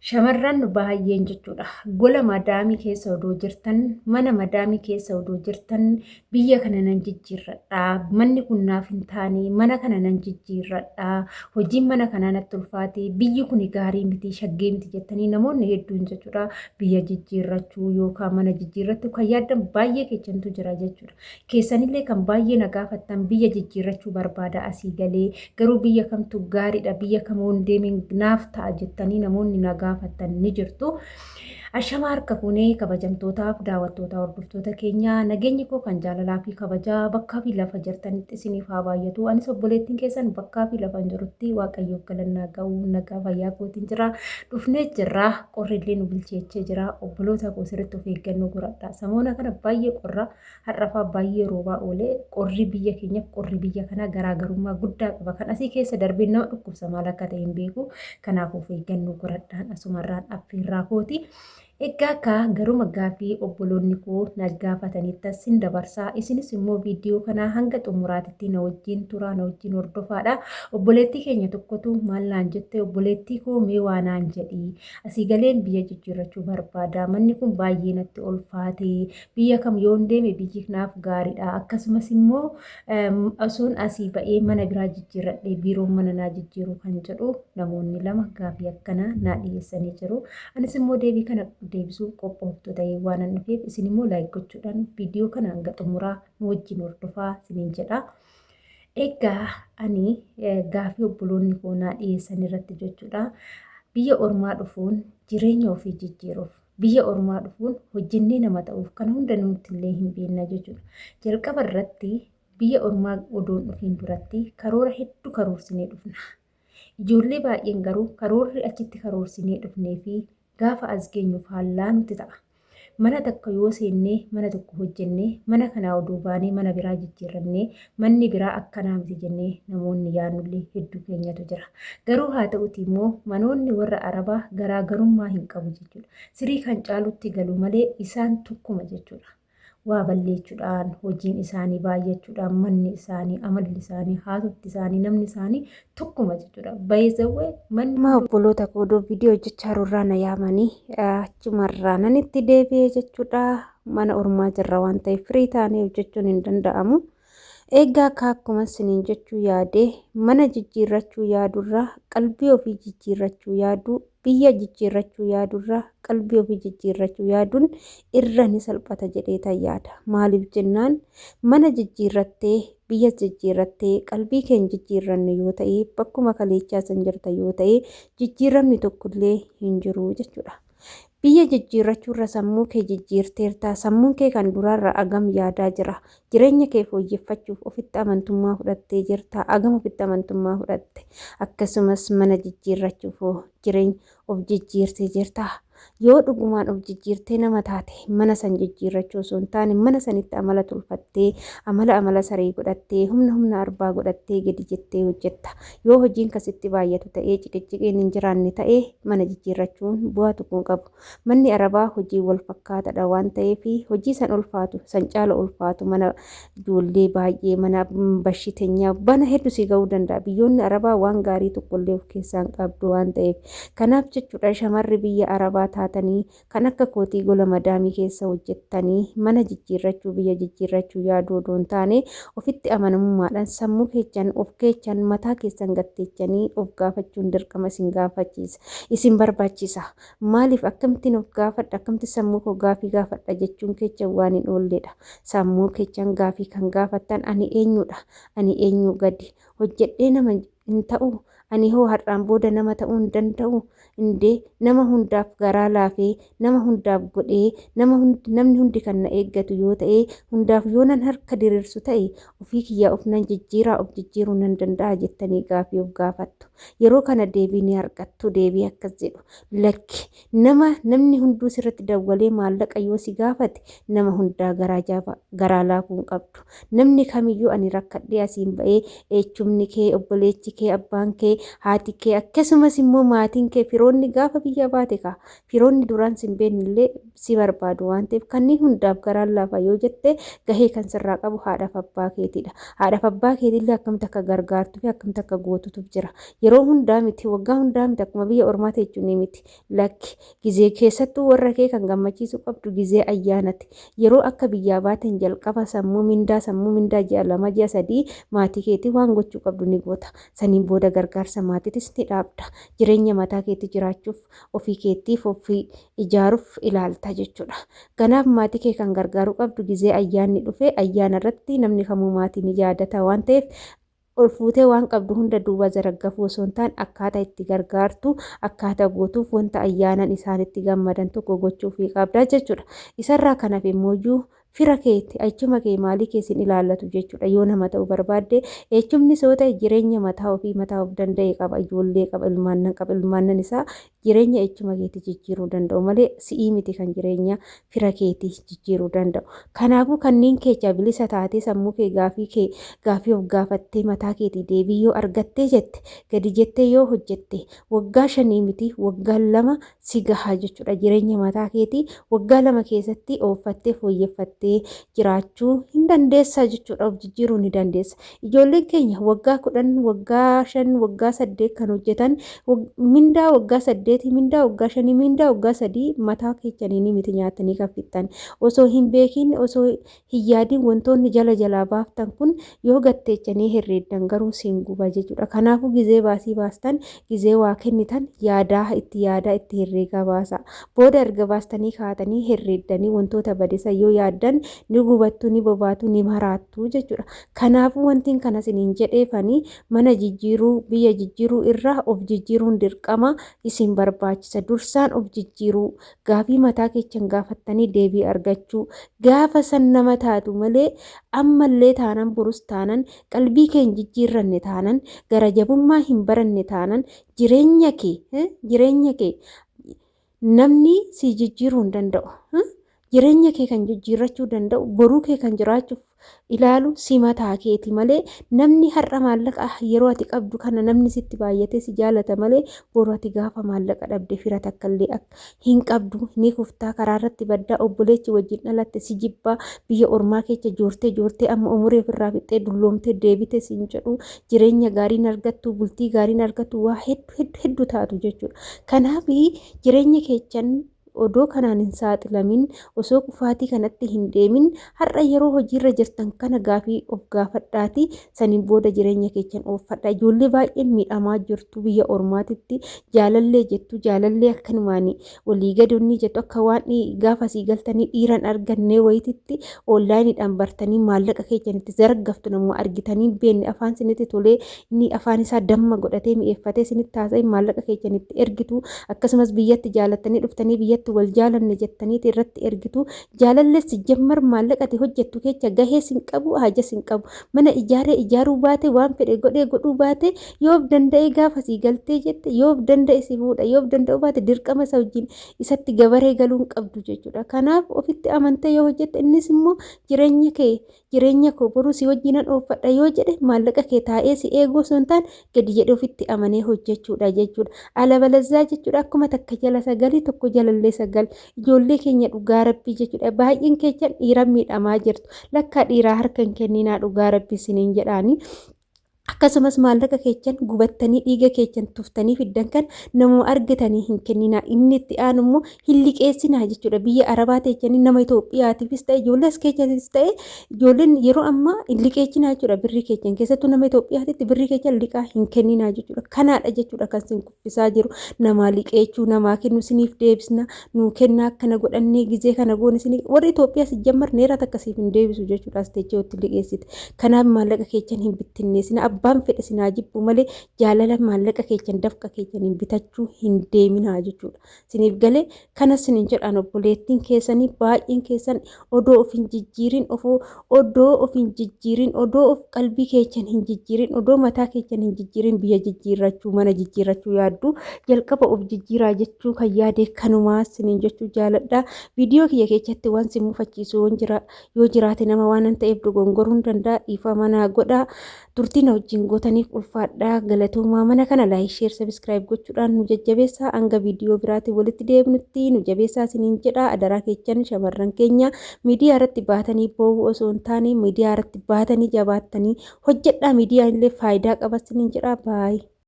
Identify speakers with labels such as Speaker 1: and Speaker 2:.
Speaker 1: Shamarran baay'een jechuudha. Gola madaamii keessa odoo jirtan, mana madaamii keessa odoo jirtan biyya kana nan jijjiirradha. Manni kun naaf hin taane, mana kana nan jijjiirradha. Hojiin mana kanaa natti ulfaate, biyyi kun gaarii miti, shaggee miti jettanii namoonni hedduun jechuudha. Biyya jijjiirrachuu yookaan mana jijjiirrachuu kan yaaddan baay'ee keessantu jira jechuudha. Keessanillee kan baay'ee na gaafattan biyya jijjiirrachuu barbaada asii galee garuu biyya kamtu gaariidha, biyya kamoon deemeen naaf ta'a jettanii namoonni na gaafattan ni jirtu. Ashama harka fuunee kabajamtootaaf daawwattoota hordoftoota keenya nageenyi koo kan jaalalaa fi kabajaa bakkaa fi lafa jirtanitti isiniif haa baay'atu. Anis obboleettiin keessan bakkaa fi lafa jirutti waaqayyoof galannaa ga'u nagaa fayyaa kootiin jira. Dhufnee jirra qorrillee nu bilcheechee jira. Obboloota koo sirriitti of eeggannoo godhadha. Samoona kana baay'ee qorra har'afaa baay'ee roobaa oolee qorri biyya keenyaaf qorri biyya kanaa garaagarummaa guddaa qaba. Kan asii keessa darbee nama dhukkubsa maal akka ta'e hin beeku. Kanaaf of eeggannoo godhadhaan asumarraan affeerraa kooti. Egaa garuma gaafii obboloonni koo na gaafatanitti sin dabarsaa. Isinis immoo viidiyoo kana hanga xumuraatitti na wajjin turaa, na wajjin hordofaadha. Obboleettii keenya tokkotu maal naan jette obboleettii koo mee waa naan jedhi. Asii galeen biyya jijjiirrachuu barbaada. Manni kun baay'ee natti ulfaate. Biyya kam yoon deeme biyyi naaf gaariidha. Akkasumas immoo osoon asii ba'ee mana biraa jijjiirradhee biiroon mana naa jijjiiru kan jedhu namoonni lama gaafii akkana naa dhiyeessanii jiru. Anis immoo deebii kana deebisuu qophooftu ta'ee waan an dhufeef isin immoo laayik gochuudhaan viidiyoo kana hanga xumuraa nu wajjin hordofaa isiniin jedha. Egaa ani gaafii obboloonni koo naa dhiyeessan irratti jechuudha. Biyya ormaa dhufuun jireenya ofii jijjiiruuf biyya ormaa dhufuun hojjennee nama ta'uuf kan hunda nuti illee hin beekna jechuudha. Jalqaba irratti biyya ormaa odoon dhufiin duratti karoora hedduu karoorsinee dhufna. Ijoollee baay'een garuu karoorri achitti karoorsinee dhufnee fi gaafa as geenyu faallaa nuti ta'a. Mana tokko yoo seennee mana tokko hojjennee mana kanaa oduu baanee mana biraa jijjiirrannee manni biraa akkanaa miti jennee namoonni yaadnullee hedduu keenyatu jira. Garuu haa ta'uti immoo manoonni warra arabaa garaagarummaa hin qabu jechuudha. Sirii kan caalutti galu malee isaan tokkuma jechuudha. Waa balleechuudhaan hojiin isaanii baay'achuudhaan manni isaanii amalli isaanii haasofti isaanii namni isaanii tokkuma jechuudha. Baay'ee manni obboloota koodoo viidiyoo hojjechaa jirurraa na yaamanii achumarraa nan itti deebi'ee jechuudha. Mana ormaa jirra waan ta'eef firii taanee hojjechuun hin danda'amu. Egaa akkuma isiniin jechuu yaade mana jijjiirrachuu yaadurraa qalbii ofii jijjiirrachuu yaadu biyya jijjiirrachuu yaadurraa qalbii ofii jijjiirrachuu yaaduun irra ni salphata jedhee yaada. Maaliif jennaan mana jijjiirrattee biyya jijjiirrattee qalbii keenya jijjiirrannu yoo ta'e bakkuma kaleechaa san jirta yoo ta'e jijjiiramni tokkollee hin jiru jechuudha. Biyya jijjiirrachuurra sammuu kee jijjiirteerta. Sammuun kee kan duraarra agam yaadaa jira. Jireenya kee fooyyeffachuuf ofitti amantummaa fudhattee jirta. Agam ofitti amantummaa fudhatte. Akkasumas mana jijjiirrachuuf jireenya of jijjiirtee jirta. Yoo dhugumaan of jijjiirtee nama taate mana san jijjiirrachuu osoo hin taane mana sanitti amala tolfattee amala saree godhattee humna arbaa godhattee gadi jettee hojjetta. Yoo hojiin kasitti baay'atu ta'ee ciqiciqiin hin jiraanne ta'ee mana jijjiirrachuun bu'aa tokko qabu. Manni arabaa hojii wal fakkaataadha waan ta'eef hojii san ulfaatu san caala ulfaatu mana ijoollee baay'ee mana bashiteenyaa bana hedduu si ga'uu danda'a. Biyyoonni arabaa waan gaarii tokkollee of keessaa hin qabdu waan ta'eef kanaaf jechuudha shamarri biyya arabaa taatanii kan akka kootii gola madaamii keessa hojjettanii mana jijjiirrachuu biyya jijjiirrachuu yaaduu odoo hin taane ofitti amanamummaadhaan sammuu keessan of keessan mataa keessan gatteechanii of gaafachuun dirqama isin gaafachiisa isin barbaachisa. Maaliif akkamittiin of gaafadha akkamitti sammuu koo gaafii gaafadha jechuun keessan waan hin oolledha. Sammuu keessan gaafii kan gaafattan ani eenyudha ani eenyu gadi hojjedhee nama hin ta'u ani hoo har'aan booda nama ta'uu hin danda'u indee nama hundaaf garaa laafee nama hundaaf godhee namni hundi kan na eeggatu yoo ta'e hundaaf yoo nan harka diriirsu ta'e ofii kiyyaa of nan jijjiiraa of jijjiiruu nan danda'a jettanii gaafii of gaafattu. Yeroo kana deebii ni argattu. Deebii akkas jedhu lakki namni hunduu sirratti dawwalee maallaqa yoo si gaafate nama hundaa garaa laafuu hin qabdu. Namni kamiyyuu ani rakkadhee asiin ba'ee eechumni kee obboleechi kee abbaan kee haati kee akkasumas immoo maatiin kee firoonni gaafa biyya baate ka firoonni duraan sin beeknillee si barbaadu waan ta'eef kanneen hundaaf garaan laafa yoo jette gahee kan sirraa qabu haadhaaf abbaa keetiidha. Haadhaaf abbaa keetillee akkamitti akka gargaartuu fi akkamitti akka gootutu jira. Yeroo hundaa miti waggaa hundaa miti akkuma biyya ormaa jechuun miti lakki gizee keessattuu warra kee kan gammachiisu qabdu gizee ayyaanati. Yeroo akka biyyaa baateen jalqaba sammuu mindaa ji'a 2 ji'a 3 maatii keetii waan gochuu qabdu ni goota. Saniin booda gargaarsa maatiitis ni dhaabda. Jireenya mataa keetii jiraachuuf ofii keetiif ofii ijaaruuf ilaalta jechuudha. Kanaaf maatii kee kan gargaaruu qabdu gizee ayyaanni dhufe ayyaana irratti namni kamuu maatii ni yaadata waan ta'eef ol fuutee waan qabdu hunda duuba zaraggafu osoo hin taane akkaataa itti gargaartu akkaataa gootuuf wanta ayyaanan isaanitti gammadan tokko gochuufii qabda jechuudha. Isarraa kanaaf immoo fira keetti achuma kee maalii keessin ilaallatu jechuudha. Yoo nama ta'uu barbaadde echumni soo ta'e jireenya mataa ofii mataa of danda'e qaba, ijoollee qaba, ilmaannan isaa jireenya echuma keetti jijjiiruu danda'u malee si'ii miti kan jireenya fira keetti jijjiiruu danda'u. Kanaafuu kanneen keessa bilisa taatee sammuu kee gaafii of gaafattee mataa keetii deebii yoo argattee jette gadi jettee yoo hojjette waggaa 5 miti waggaa 2 si gahaa jechuudha. Jireenya mataa keetii waggaa 2 keessatti ooffattee fooyyeffattee jiraachuu hin dandeessa jechuudha. Of jijjiiruu ni dandeessa. Ijoolleen keenya waggaa 10 waggaa 5 waggaa 8 kan hojjetan mindaa waggaa 8 mindaa waggaa 5 mindaa waggaa 3 mataa keessanii miti nyaatanii kan fixan osoo hin beekin osoo hin yaadin wantoonni jalaa baaftan kun yoo gatteechanii herreeddan garuu siin guba jechuudha. Kanaafuu gizee baasii baastan gizee waa kennitan itti herreegaa baasa. Booda erga baastanii kaatanii herreeddanii wantoota badisa yoo yaaddan ni gubattu ni bobaatu ni maraattu jechuudha. Kanaafuu wantiin kana siniin jedheefanii mana jijjiiruu biyya jijjiiruu irraa of jijjiiruun dirqama isin barbaachisa. Dursaan of jijjiiruu gaafii mataa keessan gaafattanii deebii argachuu gaafa san nama taatu malee ammallee taanan burus taanan qalbii keenya jijjiirranne taanan gara jabummaa hin baranne taanan jireenya kee namni si jijjiiruu hin danda'u. Jireenya kee kan jijjiirrachuu danda'u boruu kee kan jiraachuuf ilaalu si mataa keeti malee namni har'a maallaqa yeroo ati qabdu kana namni sitti baay'atee si jaalata malee boruu ati gaafa maallaqa dhabde fira takkallee hin qabdu ni kuftaa karaa irratti baddaa obboleechi wajjin dhalatte si jibbaa biyya ormaa keessa joortee amma umurii ofirraa fixxee dulloomtee deebite siin jedhu jireenya gaariin argattu bultii gaariin argattu waa hedduu taatu jechuudha. Kanaaf jireenya keessan odoo kanaan hin saaxilamin osoo kufaatii kanatti hin deemin har'a yeroo hojiirra jirtan kana gaafii of gaafadhaati saniin booda jireenya keessan ooffadha. Ijoollee baay'een miidhamaa jirtu biyya ormaatitti jaalallee jettu jaalallee akkanumaan walii gadonni jettu akka waan gaafa sii galtanii dhiiran argannee wayititti onlaayiniidhaan bartanii maallaqa keessanitti zargaftu namuma argitanii beenne afaan sinitti tolee inni afaan isaa damma godhatee mi'eeffatee sinitti haasa'e maallaqa keessanitti ergitu akkasumas biyyatti jaalattanii dhuftanii biyyatti wal jaalanne jettaniiti irratti ergitu jaalallee si jammar maallaqati hojjettu keessa gahee sin qabu haja sin qabu mana ijaaruu baate waan fedhe godhuu baate yoo danda'e gaafa sii galtee jette yoo danda'e si fuudha yoo danda'u baate dirqama isa wajjin isatti gabaree galuun qabdu jechuudha. Kanaaf ofitti amantee yoo hojjette innis immoo jireenya koo boruu si wajjinan ooffadha yoo jedhe maallaqa kee taa'ee si eeguu osoo hin taane gadi jedhe ofitti amanee hojjechuudha jechuudha. Alabalazaa jechuudha akkuma takka jala sagalii tokko jalallee sagal ijoollee keenya dhugaa rabbii jechuudha. Baay'een keenya dhiira miidhamaa jirtu lakka dhiiraa harka hin kenninaa dhugaa rabbii siniin jedhaani. Akkasumas maallaqa keessan gubattanii dhiiga keessan tuftanii fiddan kan nama argatanii hin kenninaa. Inni itti aanu immoo hin liqeessinaa jechuudha. Biyya Arabaa teessanii nama Itoophiyaatiifis ta'e ijoollees keessatis ta'e ijoolleen yeroo ammaa hin liqeessinaa jechuudha. Birrii keessan keessattuu nama Itoophiyaatitti birrii keessan liqaa hin kenninaa jechuudha. Kanaadha jechuudha kan isin kuffisaa jiru. Namaa liqeechuu namaa kennu isiniif deebisna nuu kennaa akkana godhannee gizee kana goone isinii warri Itoophiyaas jammar neerata akkasiif hin deebisu jechuudha. Asteecheetti liqeessite. Kanaaf maallaqa keessan hin bittinneessina. Abbaan fedhe sinaa jibbu malee jaalala maallaqa keessan dafqa keessaniin bitachuu hin deeminaa jechuudha. Siniif galee kanas sinin jedhaan obboleettiin keessanii baay'een keessan odoo of hin jijjiirin odoo of qalbii keessan hin jijjiirin odoo mataa keessan hin jijjiirin biyya jijjiirrachuu mana jijjiirrachuu yaaddu jalqaba of jijjiiraa jechuu kan yaade kanumaa sinin jechuu jaaladha. Viidiyoo kiyya keessatti waan sin mufachiisu yoo jiraate nama waan ta'eef dogongoruun danda'a dhiifama naa godhaa. turtii na wajjin gootaniif ulfaadhaa galatoomaa. Mana kana laayik sheer sabiskiraayib gochuudhaan nu jajjabeessaa. Hanga viidiyoo biraatiin walitti deebinutti nu jabeessaa isiniin jedha. Adaraa keessan shamarran keenya miidiyaa irratti baatanii boo'uu osoo hin taane miidiyaa irratti baatanii jabaattanii hojjedhaa. Miidiyaan illee faayidaa qaba isiniin jedha. Baay'ee.